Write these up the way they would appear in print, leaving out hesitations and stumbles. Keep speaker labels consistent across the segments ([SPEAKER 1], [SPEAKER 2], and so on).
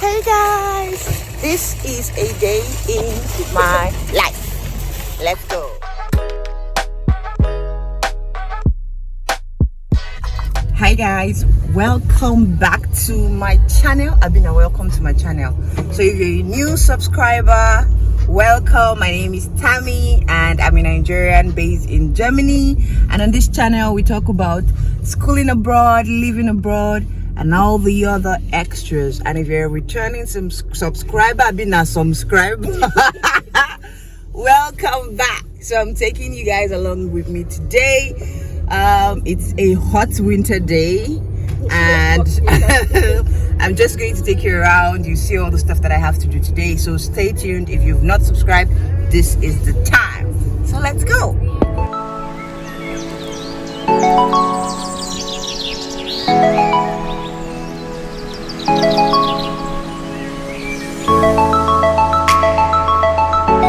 [SPEAKER 1] Hey guys, this is a day in my life. Let's go. Hi guys, welcome back to my channel. Welcome to my channel. So if you're a new subscriber, welcome. My name is Tammy and I'm a Nigerian based in Germany, and on this channel we talk about schooling abroad, living abroad, and all the other extras. And if you're a returning subscriber, welcome back. So I'm taking you guys along with me today. It's a hot winter day and I'm just going to take you around. You see all the stuff that I have to do today, so stay tuned. If you've not subscribed, this is the time. So let's go.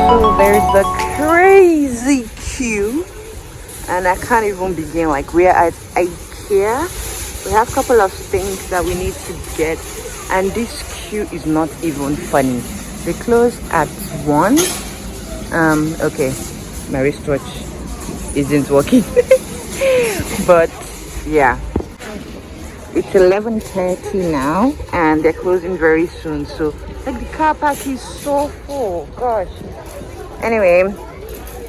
[SPEAKER 1] So there's the crazy queue, and I can't even begin. Like, we're at IKEA. We have a couple of things that we need to get, and this queue is not even funny. They close at 1. Okay, my wristwatch isn't working. But yeah, it's 11:30 now and they're closing very soon. So like, the car park is so full, gosh. Anyway,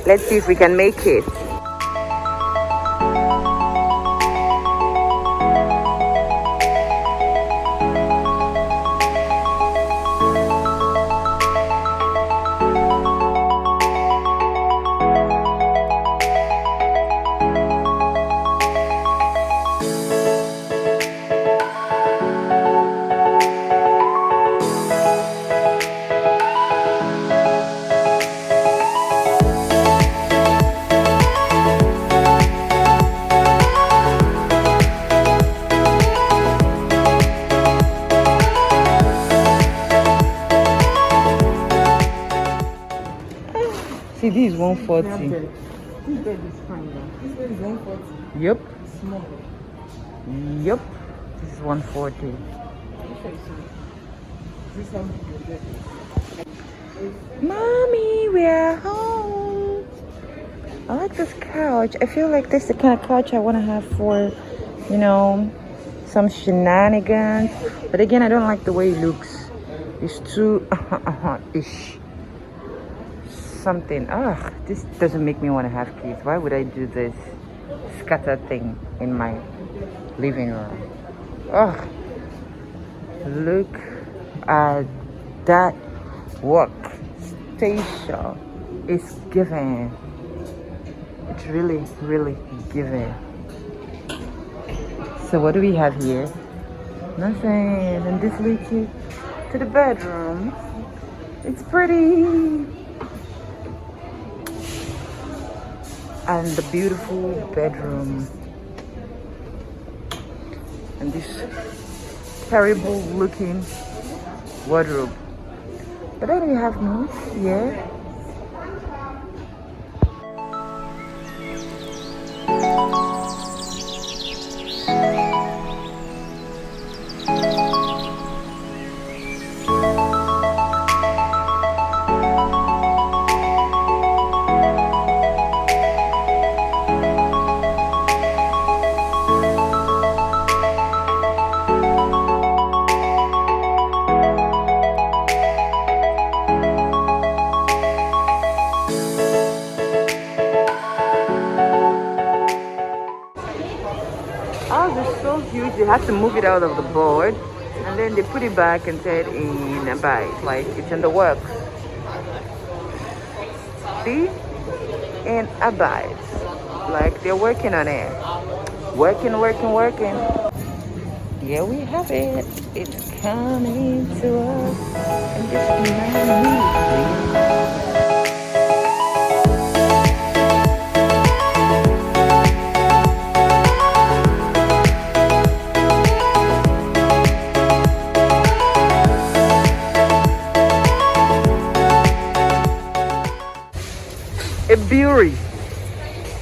[SPEAKER 1] let's see if we can make it. See, this is 140. This bed is fine. This bed is 140. Yep. Small. Yep. This is 140. Mommy, we're home. I like this couch. I feel like this is the kind of couch I want to have for, you know, some shenanigans. But again, I don't like the way it looks. It's too ish. Something. This doesn't make me want to have kids. Why would I do this scatter thing in my living room? Look at that workstation. It's giving. It's really, really giving. So what do we have here? Nothing. And this leads you to the bedroom. It's pretty. And the beautiful bedroom, and this terrible looking wardrobe. But then we have me here. Huge. They had to move it out of the board, and then they put it back and said in a bag, like it's in the works. See, in a bag, like they're working on it. Working. Here we have it. It's coming to us, and just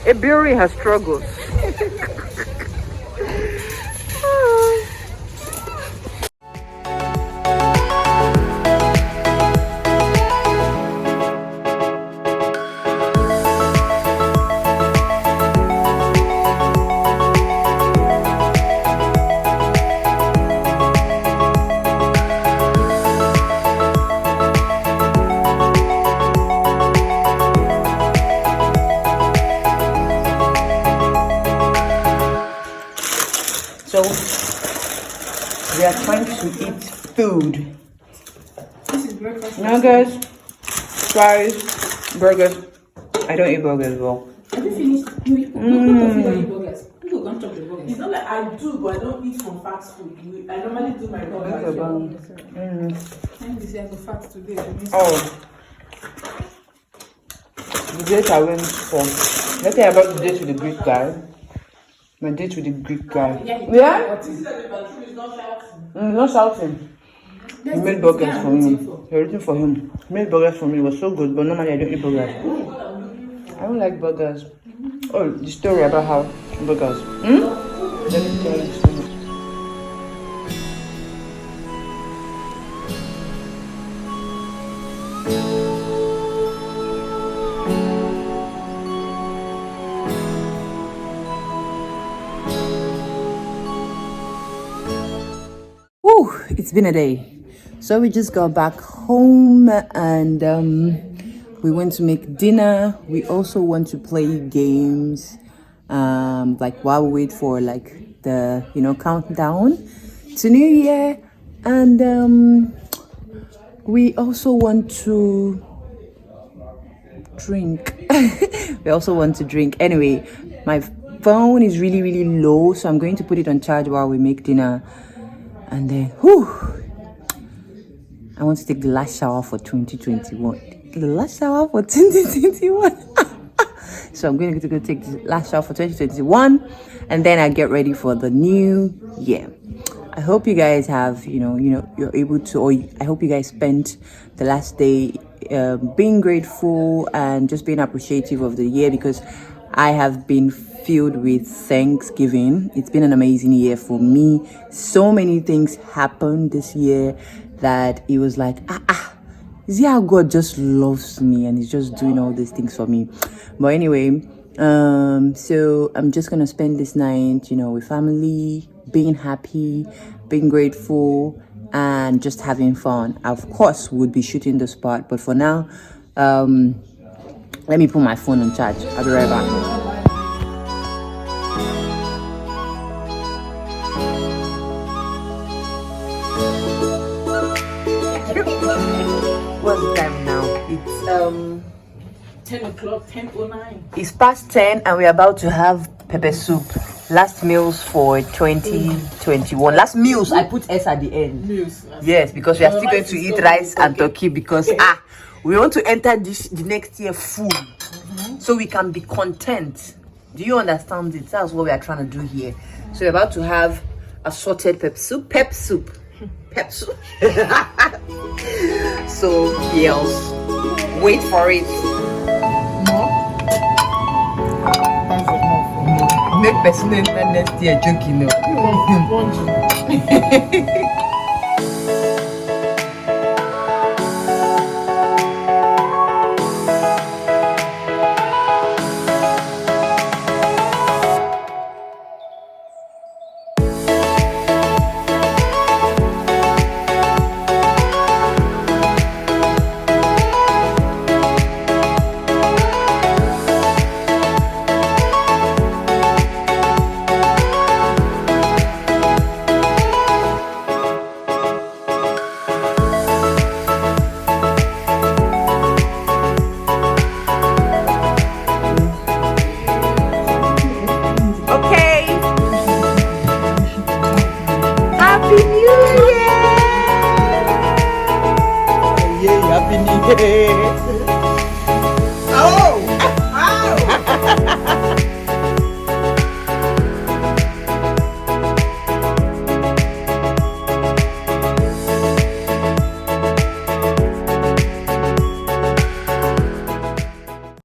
[SPEAKER 1] A brewery has struggles. trying to eat food.
[SPEAKER 2] This is breakfast.
[SPEAKER 1] Nuggets, fries, burgers. I don't eat burgers though.
[SPEAKER 2] Have you finished? You eat burgers. You can't chop the burgers.
[SPEAKER 3] It's not like I do, but I don't eat from fast food. I normally do my burgers.
[SPEAKER 2] And this is the fat today.
[SPEAKER 1] Oh. The date I went for. Let's say about the date with the Greek guy. My date with the Greek guy. Yeah?
[SPEAKER 3] This is like the bathroom is not shouting.
[SPEAKER 1] Not shouting. He made burgers for me. Everything for him. He made burgers for me. It was so good, but normally I don't eat burgers. I don't like burgers. Oh, the story about how burgers. Let me tell you something. Woo, it's been a day. So we just got back home and we went to make dinner. We also went to play games like while we wait for like the countdown to New Year, and we also want to drink. We also want to drink. Anyway, my phone is really low, so I'm going to put it on charge while we make dinner. And then, I want to take the last shower for 2021. The last shower for 2021. So I'm going to go take the last shower for 2021. And then I get ready for the new year. I hope you guys have, you're able to, or I hope you guys spent the last day being grateful and just being appreciative of the year, because I have been filled with thanksgiving. It's been an amazing year for me. So many things happened this year that it was like, is it how God just loves me and he's just doing all these things for me? But anyway, so I'm just gonna spend this night, with family, being happy, being grateful, and just having fun. Of course, we'll be shooting the spot, but for now, let me put my phone on charge. I'll be right back. What's the time now? It's
[SPEAKER 3] 10 o'clock, 10:09.
[SPEAKER 1] It's past 10 and we're about to have pepper soup. Last meals for 2021. Last meals, I put S at the end.
[SPEAKER 3] Meals.
[SPEAKER 1] Yes, because we are still going to eat rice and turkey, because we want to enter the next year full, so we can be content. Do you understand it? That's what we are trying to do here. So we're about to have assorted pep soup. So yes, wait for it. Make person enter next year joking. Happy New Year!